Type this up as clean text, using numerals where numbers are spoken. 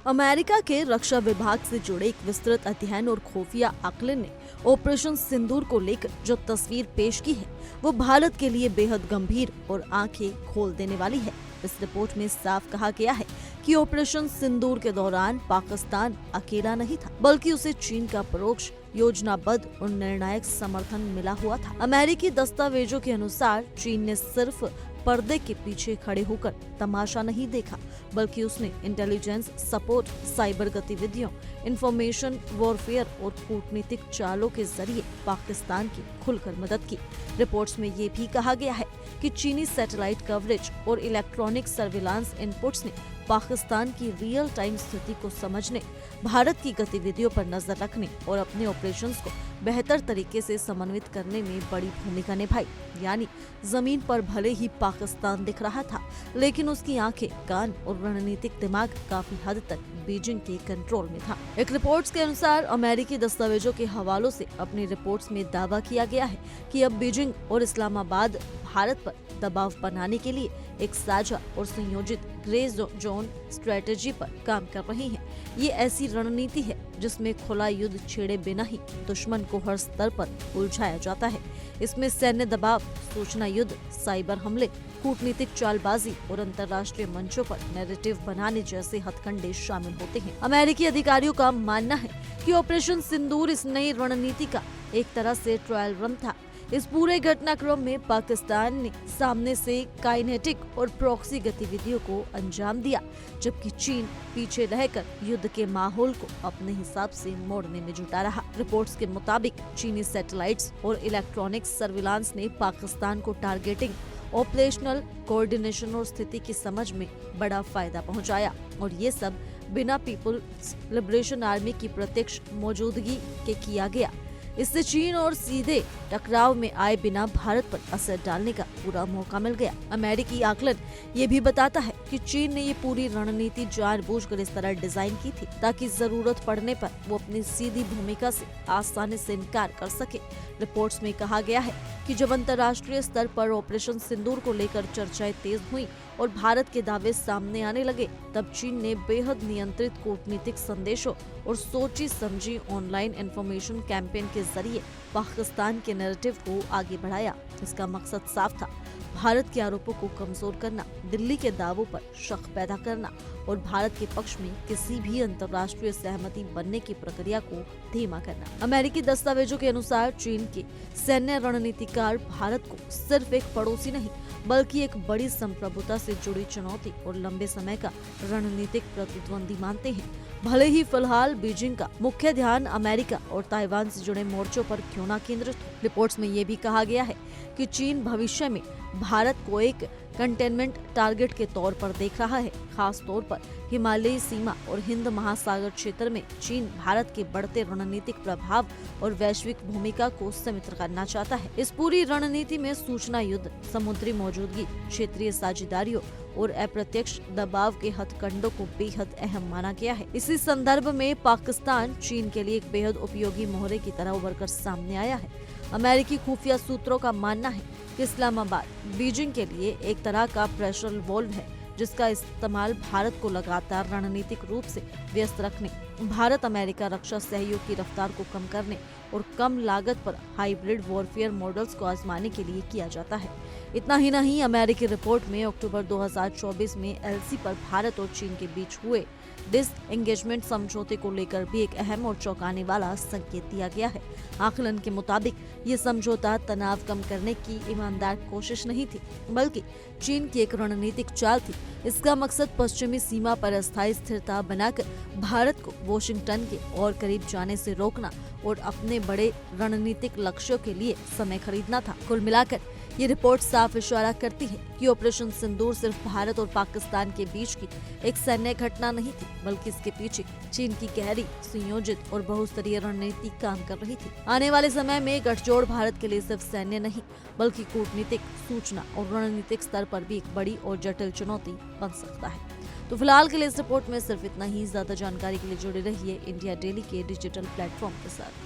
America के रक्षा विभाग से जुड़े एक विस्तृत अध्ययन और खुफिया आकलन ने ऑपरेशन सिंदूर को लेकर जो तस्वीर पेश की है वो भारत के लिए बेहद गंभीर और आंखें खोल देने वाली है। इस रिपोर्ट में साफ कहा गया है कि ऑपरेशन सिंदूर के दौरान पाकिस्तान अकेला नहीं था, बल्कि उसे चीन का परोक्ष, योजनाबद्ध और निर्णायक समर्थन मिला हुआ था। अमेरिकी दस्तावेजों के अनुसार चीन ने सिर्फ पर्दे के पीछे खड़े होकर तमाशा नहीं देखा, बल्कि उसने इंटेलिजेंस सपोर्ट, साइबर गतिविधियों, इंफॉर्मेशन वॉरफेयर और कूटनीतिक चालों के जरिए पाकिस्तान की खुलकर मदद की। रिपोर्ट्स में ये भी कहा गया है कि चीनी सैटेलाइट कवरेज और इलेक्ट्रॉनिक सर्विलांस इनपुट्स ने पाकिस्तान की रियल टाइम स्थिति को समझने, भारत की गतिविधियों पर नजर रखने और अपने ऑपरेशंस को बेहतर तरीके से समन्वित करने में बड़ी भूमिका निभाई। यानी जमीन पर भले ही पाकिस्तान दिख रहा था, लेकिन उसकी आंखें, कान और रणनीतिक दिमाग काफी हद तक बीजिंग के कंट्रोल में था। एक रिपोर्ट्स के अनुसार अमेरिकी दस्तावेजों के हवालों से अपनी रिपोर्ट्स में दावा किया गया है कि अब बीजिंग और इस्लामाबाद भारत पर दबाव बनाने के लिए एक साझा और संयोजित ग्रे जोन स्ट्रेटेजी पर काम कर रही हैं। ये ऐसी रणनीति है जिसमें खुला युद्ध छेड़े बिना ही दुश्मन को हर स्तर पर उलझाया जाता है। इसमें सैन्य दबाव, सूचना युद्ध, साइबर हमले, कूटनीतिक चालबाजी और अंतर्राष्ट्रीय मंचों पर नैरेटिव बनाने जैसे हथकंडे शामिल होते हैं। अमेरिकी अधिकारियों का मानना है कि ऑपरेशन सिंदूर इस नई रणनीति का एक तरह से ट्रायल रन था। इस पूरे घटनाक्रम में पाकिस्तान ने सामने से काइनेटिक और प्रॉक्सी गतिविधियों को अंजाम दिया, जबकि चीन पीछे रहकर युद्ध के माहौल को अपने हिसाब से मोड़ने में जुटा रहा। रिपोर्ट्स के मुताबिक चीनी सैटेलाइट्स और इलेक्ट्रॉनिक सर्विलांस ने पाकिस्तान को टारगेटिंग, ऑपरेशनल कोऑर्डिनेशन और स्थिति की समझ में बड़ा फायदा पहुंचाया, और ये सब बिना पीपुल्स लिबरेशन आर्मी की प्रत्यक्ष मौजूदगी के किया गया। इससे चीन और सीधे टकराव में आए बिना भारत पर असर डालने का पूरा मौका मिल गया। अमेरिकी आकलन ये भी बताता है कि चीन ने ये पूरी रणनीति जानबूझकर इस तरह डिजाइन की थी ताकि जरूरत पड़ने पर वो अपनी सीधी भूमिका से आसानी से इनकार कर सके। रिपोर्ट्स में कहा गया है कि जब अंतर्राष्ट्रीय स्तर पर ऑपरेशन सिंदूर को लेकर चर्चाएं तेज हुई और भारत के दावे सामने आने लगे, तब चीन ने बेहद नियंत्रित कूटनीतिक संदेशों और सोची समझी ऑनलाइन इंफॉर्मेशन कैंपेन के जरिए पाकिस्तान के नैरेटिव को आगे बढ़ाया। इसका मकसद साफ था, भारत के आरोपों को कमजोर करना, दिल्ली के दावों पर शक पैदा करना और भारत के पक्ष में किसी भी अंतर्राष्ट्रीय सहमति बनने की प्रक्रिया को धीमा करना। अमेरिकी दस्तावेजों के अनुसार चीन के सैन्य रणनीतिकार भारत को सिर्फ एक पड़ोसी नहीं, बल्कि एक बड़ी संप्रभुता से जुड़ी चुनौती और लंबे समय का रणनीतिक प्रतिद्वंदी मानते हैं। भले ही फिलहाल बीजिंग का मुख्य ध्यान अमेरिका और ताइवान से जुड़े मोर्चों पर क्यों न केंद्रित हो। रिपोर्ट्स में ये भी कहा गया है कि चीन भविष्य में भारत को एक कंटेनमेंट टारगेट के तौर पर देख रहा है। खास तौर पर हिमालयी सीमा और हिंद महासागर क्षेत्र में चीन भारत के बढ़ते रणनीतिक प्रभाव और वैश्विक भूमिका को सीमित करना चाहता है। इस पूरी रणनीति में सूचना युद्ध, समुद्री मौजूदगी, क्षेत्रीय साझेदारियों और अप्रत्यक्ष दबाव के हथकंडों को बेहद अहम माना गया है। इसी संदर्भ में पाकिस्तान चीन के लिए एक बेहद उपयोगी मोहरे की तरह उभर कर सामने आया है। अमेरिकी खुफिया सूत्रों का मानना है कि इस्लामाबाद बीजिंग के लिए एक तरह का प्रेशर वॉल्व है, जिसका इस्तेमाल भारत को लगातार रणनीतिक रूप से व्यस्त रखने, भारत अमेरिका रक्षा सहयोग की रफ्तार को कम करने और कम लागत पर हाइब्रिड वॉरफेयर मॉडल्स को आजमाने के लिए किया जाता है। इतना ही नहीं, अमेरिकी रिपोर्ट में अक्टूबर 2024 में एलसी पर भारत और चीन के बीच हुए डिसएंगेजमेंट समझौते को लेकर भी एक अहम और चौंकाने वाला संकेत दिया गया है। आकलन के मुताबिक ये समझौता तनाव कम करने की ईमानदार कोशिश नहीं थी, बल्कि चीन की एक रणनीतिक चाल थी। इसका मकसद पश्चिमी सीमा पर अस्थायी स्थिरता बनाकर भारत को वॉशिंगटन के और करीब जाने से रोकना और अपने बड़े रणनीतिक लक्ष्यों के लिए समय खरीदना था। कुल मिलाकर ये रिपोर्ट साफ इशारा करती है कि ऑपरेशन सिंदूर सिर्फ भारत और पाकिस्तान के बीच की एक सैन्य घटना नहीं थी, बल्कि इसके पीछे चीन की गहरी, संयोजित और बहुस्तरीय रणनीति काम कर रही थी। आने वाले समय में गठजोड़ भारत के लिए सिर्फ सैन्य नहीं, बल्कि कूटनीतिक, सूचना और रणनीतिक स्तर पर भी एक बड़ी और जटिल चुनौती बन सकता है। तो फिलहाल के लिए इस रिपोर्ट में सिर्फ इतना ही। ज्यादा जानकारी के लिए जुड़े रहिए इंडिया डेली के डिजिटल प्लेटफॉर्म के साथ।